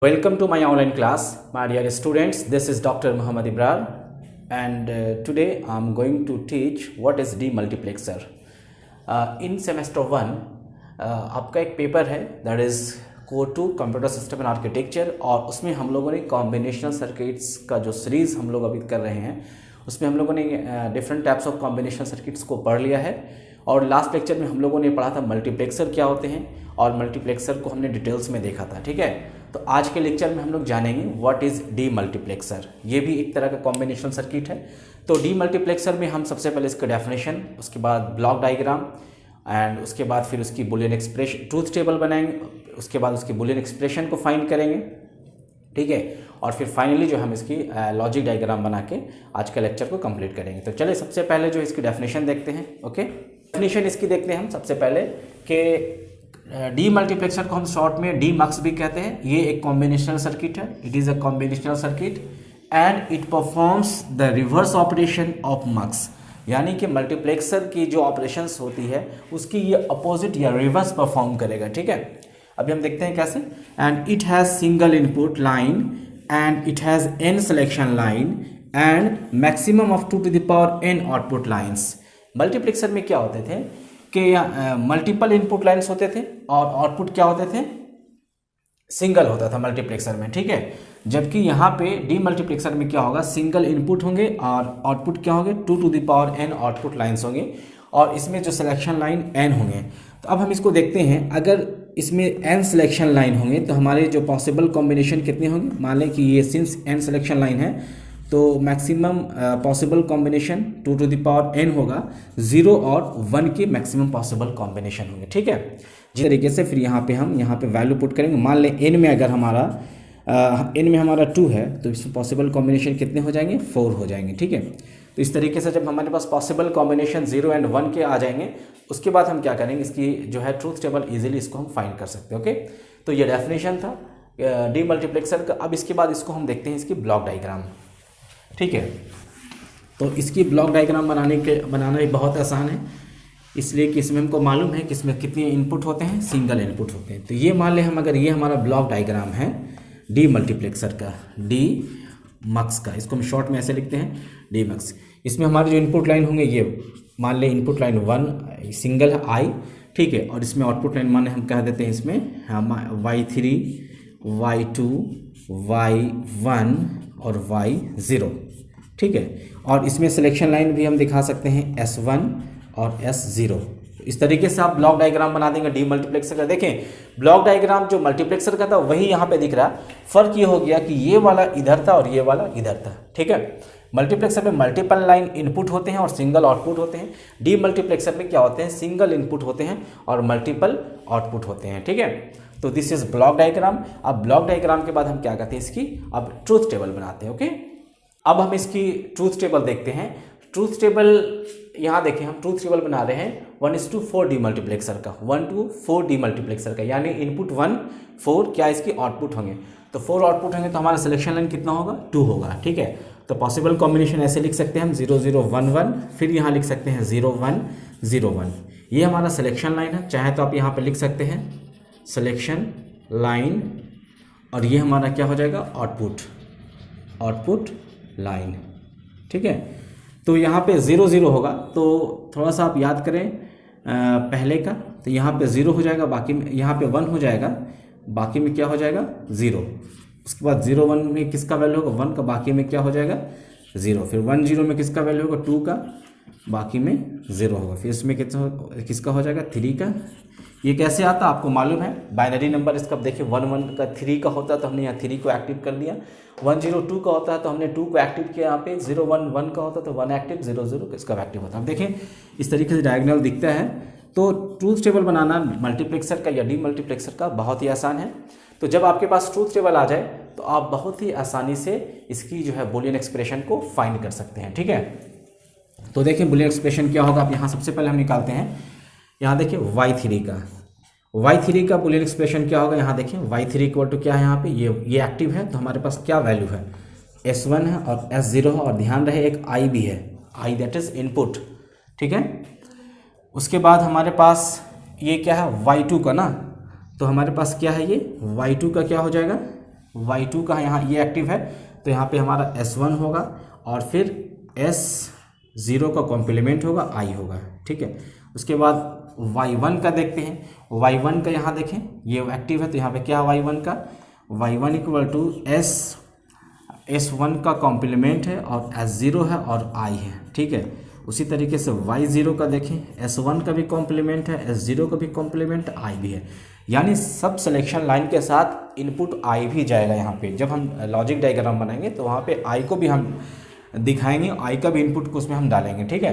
Welcome to my online class, my dear students. This is Dr. Muhammad Ibrar, and today I'm going to teach what is demultiplexer. In semester 1 आपका एक paper है that is Core 2 Computer System and Architecture, और उसमें हम लोगों ने combinational circuits का जो सीरीज़ हम लोग अभी कर रहे हैं उसमें हम लोगों ने different types of combinational circuits को पढ़ लिया है। और लास्ट लेक्चर में हम लोगों ने पढ़ा था मल्टीप्लेक्सर क्या होते हैं, और मल्टीप्लेक्सर को हमने डिटेल्स में देखा था। ठीक है, तो आज के लेक्चर में हम लोग जानेंगे व्हाट इज़ डीमल्टीप्लेक्सर। ये भी एक तरह का कॉम्बिनेशनल सर्किट है। तो डीमल्टीप्लेक्सर में हम सबसे पहले इसका डेफिनेशन, उसके बाद ब्लॉक डायग्राम, एंड उसके बाद फिर उसकी बुलियन एक्सप्रेशन ट्रूथ टेबल बनाएंगे, उसके बाद उसकी बुलियन एक्सप्रेशन को फाइंड करेंगे। ठीक है, और फिर फाइनली जो हम इसकी लॉजिक डायग्राम बना के आज का लेक्चर को कंप्लीट करेंगे। तो चलिए सबसे पहले जो इसकी डेफिनेशन देखते हैं। ओके, डेफिनेशन इसकी देखते हैं हम सबसे पहले कि डीमल्टीप्लेक्सर को हम शॉर्ट में डी मक्स भी कहते हैं। ये एक कॉम्बिनेशनल सर्किट है, it is a combinational circuit and it performs the reverse operation of mux, यानी कि मल्टीप्लेक्सर की जो ऑपरेशंस होती है उसकी ये अपोजिट या रिवर्स परफॉर्म करेगा। ठीक है, अभी हम देखते हैं कैसे। And it has single input line and it has n selection line and maximum of 2 to the power n output lines. Multiplexer में क्या होते थे कि मल्टीपल इनपुट लाइन्स होते थे और आउटपुट क्या होते थे, सिंगल होता था मल्टीप्लेक्सर में। ठीक है, जबकि यहाँ पे डीमल्टीप्लेक्सर में क्या होगा, सिंगल इनपुट होंगे और आउटपुट क्या होंगे, 2 to the power n output lines होंगे, और इसमें जो सिलेक्शन लाइन n होंगे। तो अब हम इसको देखते हैं, अगर इसमें n सिलेक्शन लाइन होंगे तो हमारे जो पॉसिबल कॉम्बिनेशन कितने होंगे। मान लें कि ये सिंस n सिलेक्शन लाइन है तो maximum possible combination 2 to the power n होगा, 0 और 1 के मैक्सिमम पॉसिबल कॉम्बिनेशन होंगे। ठीक है, जिस तरीके से फिर यहाँ पे वैल्यू पुट करेंगे। मान लें n में अगर हमारा n में हमारा 2 है तो इसमें पॉसिबल कॉम्बिनेशन कितने हो जाएंगे, 4 हो जाएंगे। ठीक है, तो इस तरीके से जब हमारे पास पॉसिबल कॉम्बिनेशन 0 and 1 के आ जाएंगे, उसके बाद हम क्या करेंगे, इसकी जो है ट्रूथ टेबल इजीली इसको हम फाइंड कर सकते हैं। ओके, तो ये डेफिनेशन था डीमल्टीप्लेक्सर का। अब इसके बाद इसको हम देखते हैं इसकी ब्लॉक डायग्राम। ठीक है, तो इसकी ब्लॉक डायग्राम बनाना भी बहुत आसान है, इसलिए कि इसमें हमको मालूम है कि इसमें कितने इनपुट होते हैं, सिंगल इनपुट होते हैं। तो ये मान लें हम, अगर ये हमारा ब्लॉक डायग्राम है डी मल्टीप्लेक्सर का, डी मक्स का, इसको हम शॉर्ट में ऐसे लिखते हैं डी मक्स। इसमें हमारे जो इनपुट लाइन होंगे, ये मान लें इनपुट लाइन 1 सिंगल है आई। ठीक है, और इसमें आउटपुट लाइन मान लें हम कह देते हैं इसमें y3 y2 y1 और y0। ठीक है, और इसमें सिलेक्शन लाइन भी हम दिखा सकते हैं S1 और S0। इस तरीके से आप ब्लॉक डायग्राम बना देंगे डीमल्टीप्लेक्सर का। देखें, ब्लॉक डायग्राम जो मल्टीप्लेक्सर का था वही यहाँ पे दिख रहा, फर्क ये हो गया कि ये वाला इधर था और ये वाला इधर था। ठीक है, मल्टीप्लेक्सर में मल्टीपल लाइन इनपुट होते हैं और सिंगल आउटपुट होते हैं। डीमल्टीप्लेक्सर में क्या होते हैं, सिंगल इनपुट होते हैं और मल्टीपल आउटपुट होते हैं। ठीक है, तो दिस इज ब्लॉक डायग्राम। अब ब्लॉक डायग्राम के बाद हम क्या करते हैं, इसकी अब ट्रूथ टेबल बनाते हैं। ओके, अब हम इसकी ट्रूथ टेबल देखते हैं। ट्रूथ टेबल यहाँ देखें, हम ट्रूथ टेबल बना रहे हैं 1:4 डीमल्टीप्लेक्सर का, 1:4 डीमल्टीप्लेक्सर का, यानी इनपुट 1 4 क्या इसकी आउटपुट होंगे। तो 4 आउटपुट होंगे तो हमारा सिलेक्शन लाइन कितना होगा, 2 होगा। ठीक है, तो पॉसिबल कॉम्बिनेशन ऐसे लिख सकते हैं हम 0 0 1 1, फिर यहाँ लिख सकते हैं 0 1 0 1। ये हमारा सिलेक्शन लाइन है, चाहे तो आप यहाँ पर लिख सकते हैं सिलेक्शन लाइन, और ये हमारा क्या हो जाएगा, आउटपुट लाइन। ठीक है, तो यहाँ पे 0 0 होगा, तो थोड़ा सा आप याद करें पहले का, तो यहाँ पे 0 हो जाएगा, बाकी में यहाँ पे 1 हो जाएगा, बाकी में क्या हो जाएगा 0। उसके बाद 0 1 में किसका वैल्यू होगा, 1 का, बाकी में क्या हो जाएगा 0। फिर 1 0 में किसका वैल्यू होगा, 2 का, बाकी में 0 होगा। फिर इसमें किसका हो जाएगा, 3 का। ये कैसे आता है आपको मालूम है, बाइनरी नंबर इसका देखिए 1 1 का 3 का होता है तो हमने यहाँ 3 को एक्टिव कर दिया। 1 0 2 का होता है तो हमने 2 को एक्टिव किया। यहाँ पे 0 1 1 का होता है तो 1 एक्टिव, 0 0 इसका एक्टिव होता है। अब देखें इस तरीके से डायगोनल दिखता है। तो ट्रूथ टेबल बनाना मल्टीप्लेक्सर का या डीमल्टीप्लेक्सर का बहुत ही आसान है। तो जब आपके पास ट्रूथ टेबल आ जाए तो आप बहुत ही आसानी से इसकी जो है बुलियन एक्सप्रेशन को फाइंड कर सकते हैं। ठीक है, तो देखिए बुलियन एक्सप्रेशन क्या होगा। आप यहाँ सबसे पहले हम निकालते हैं, यहाँ देखिए y3 का बुलियन एक्सप्रेशन क्या होगा। यहाँ देखिए y3 इक्वल टू क्या है, यहाँ पे ये एक्टिव है तो हमारे पास क्या वैल्यू है, S1 है और S0 है, और ध्यान रहे एक I भी है, I दैट इज इनपुट। ठीक है, उसके बाद हमारे पास ये क्या है y2 का ना, तो हमारे पास क्या है, ये y2 का क्या हो जाएगा, y2 का यहाँ ये एक्टिव है, तो यहाँ पे हमारा s1 होगा और फिर s0 का कॉम्प्लीमेंट होगा i होगा, ठीक है। उसके बाद y1 का देखते हैं, y1 का यहाँ देखें ये एक्टिव है, तो यहाँ पे क्या है y1 का, y1 इक्वल टू s1 का कॉम्प्लीमेंट है और s0 है और i है, ठीक है। उसी तरीके से y0 का देखें, s1 का भी कॉम्प्लीमेंट है, s0 का भी कॉम्प्लीमेंट, i भी है, यानी सब सिलेक्शन लाइन के साथ इनपुट i भी जाएगा। यहाँ पे जब हम लॉजिक डायग्राम बनाएंगे तो वहाँ पे i को भी हम दिखाएंगे, i का भी इनपुट को उसमें हम डालेंगे, ठीक है।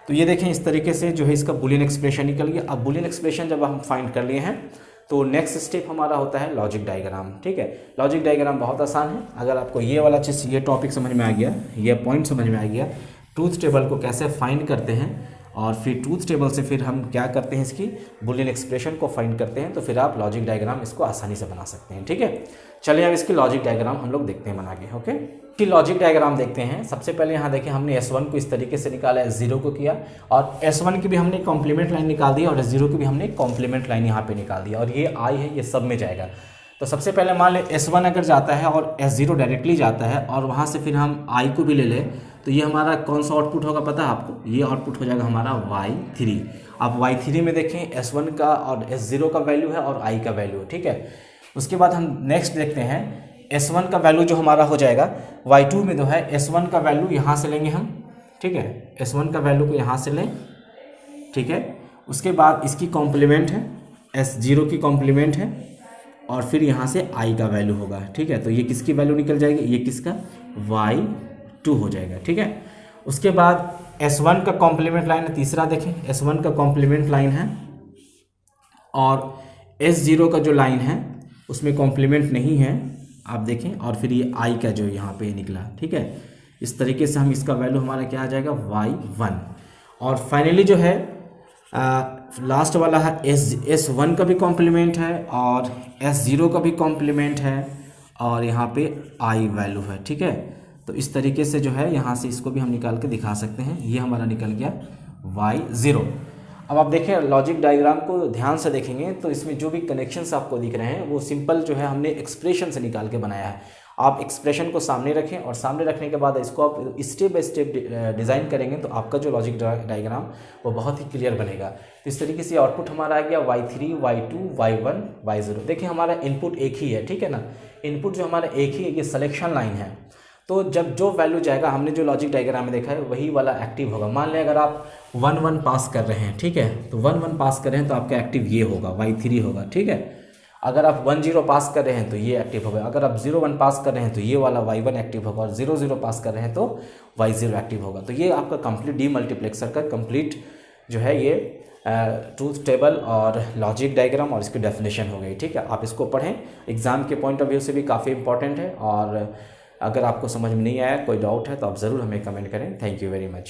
तो ये देखें इस तरीके से जो है इसका बूलियन एक्सप्रेशन निकल गया। अब बूलियन एक्सप्रेशन जब हम फाइंड कर लिए हैं तो नेक्स्ट स्टेप हमारा होता है लॉजिक डायग्राम, ठीक है। लॉजिक डायग्राम बहुत आसान है, अगर आपको ये वाला चीज़, ये टॉपिक समझ में आ गया, ये पॉइंट समझ में आ गया, ट्रूथ टेबल को कैसे फाइंड करते हैं और फिर ट्रूथ टेबल से फिर हम क्या करते हैं, इसकी बूलियन एक्सप्रेशन को फाइंड करते हैं, तो फिर आप लॉजिक डायग्राम इसको आसानी से बना सकते हैं, ठीक है। चलिए अब इसकी लॉजिक डायग्राम हम लोग देखते हैं बना के, ओके। कि लॉजिक डायग्राम देखते हैं। सबसे पहले यहाँ देखें हमने S1 को इस तरीके से निकाला, S0 को किया और S1 की भी हमने कॉम्प्लीमेंट लाइन निकाल दी और S0 की भी हमने कॉम्प्लीमेंट लाइन यहाँ पे निकाल दिया और ये I है, ये सब में जाएगा। तो सबसे पहले मान लें S1 अगर जाता है और S0 डायरेक्टली जाता है और वहाँ से फिर हम I को भी ले लें, तो ये हमारा कौन सा आउटपुट होगा पता है आपको, ये आउटपुट हो जाएगा हमारा Y3। अब Y3 में देखें S1 का और S0 का वैल्यू है और I का वैल्यू है, ठीक है। उसके बाद हम नेक्स्ट देखते हैं S1 का वैल्यू जो हमारा हो जाएगा Y2 में जो है S1 का वैल्यू यहाँ से लेंगे हम, ठीक है, S1 का वैल्यू को यहाँ से लें, ठीक है। उसके बाद इसकी कॉम्प्लीमेंट है, S0 की कॉम्प्लीमेंट है और फिर यहाँ से I का वैल्यू होगा, ठीक है। तो ये किसकी वैल्यू निकल जाएगी, ये किसका, Y2 हो जाएगा, ठीक है। उसके बाद S1 का कॉम्प्लीमेंट लाइन है, तीसरा देखें S1 का कॉम्प्लीमेंट लाइन है और S0 का जो लाइन है उसमें कॉम्प्लीमेंट नहीं है, आप देखें, और फिर ये I का जो यहाँ पे निकला, ठीक है। इस तरीके से हम इसका वैल्यू हमारा क्या आ जाएगा, Y1। और फाइनली जो है लास्ट वाला है S1 का भी कॉम्प्लीमेंट है और S0 का भी कॉम्प्लीमेंट है और यहाँ पे I वैल्यू है, ठीक है। तो इस तरीके से जो है यहाँ से इसको भी हम निकाल के दिखा सकते हैं, ये हमारा निकल गया Y0। अब आप देखें लॉजिक डायग्राम को ध्यान से देखेंगे तो इसमें जो भी कनेक्शंस आपको दिख रहे हैं वो सिंपल जो है हमने एक्सप्रेशन से निकाल के बनाया है। आप एक्सप्रेशन को सामने रखें और सामने रखने के बाद इसको आप स्टेप बाय स्टेप डिज़ाइन करेंगे तो आपका जो लॉजिक डायग्राम वो बहुत ही क्लियर बनेगा। तो इस तरीके से आउटपुट हमारा आ गया Y3, Y2, Y1, Y0। देखिए हमारा इनपुट एक ही है, ठीक है ना, इनपुट जो हमारा एक ही है, ये सिलेक्शन लाइन है। तो जब जो वैल्यू जाएगा, हमने जो लॉजिक डायग्राम में देखा है वही वाला एक्टिव होगा। मान लें अगर आप 1 पास कर रहे हैं, ठीक है, तो 1 पास कर रहे हैं तो आपका एक्टिव ये होगा, Y3 होगा, ठीक है। अगर आप 10 पास कर रहे हैं तो ये एक्टिव होगा, अगर आप 01 पास कर रहे हैं तो ये वाला Y1 एक्टिव होगा और 00 पास कर रहे हैं तो Y0 एक्टिव होगा। तो ये आपका कंप्लीट डीमल्टीप्लेक्सर का कंप्लीट जो है ये ट्रूथ टेबल और लॉजिक डायग्राम और इसकी डेफिनेशन हो गई, ठीक है। आप इसको पढ़ें, एग्जाम के पॉइंट ऑफ व्यू से भी काफ़ी इंपॉर्टेंट है। और अगर आपको समझ में नहीं आया, कोई डाउट है तो आप ज़रूर हमें कमेंट करें। Thank you very much.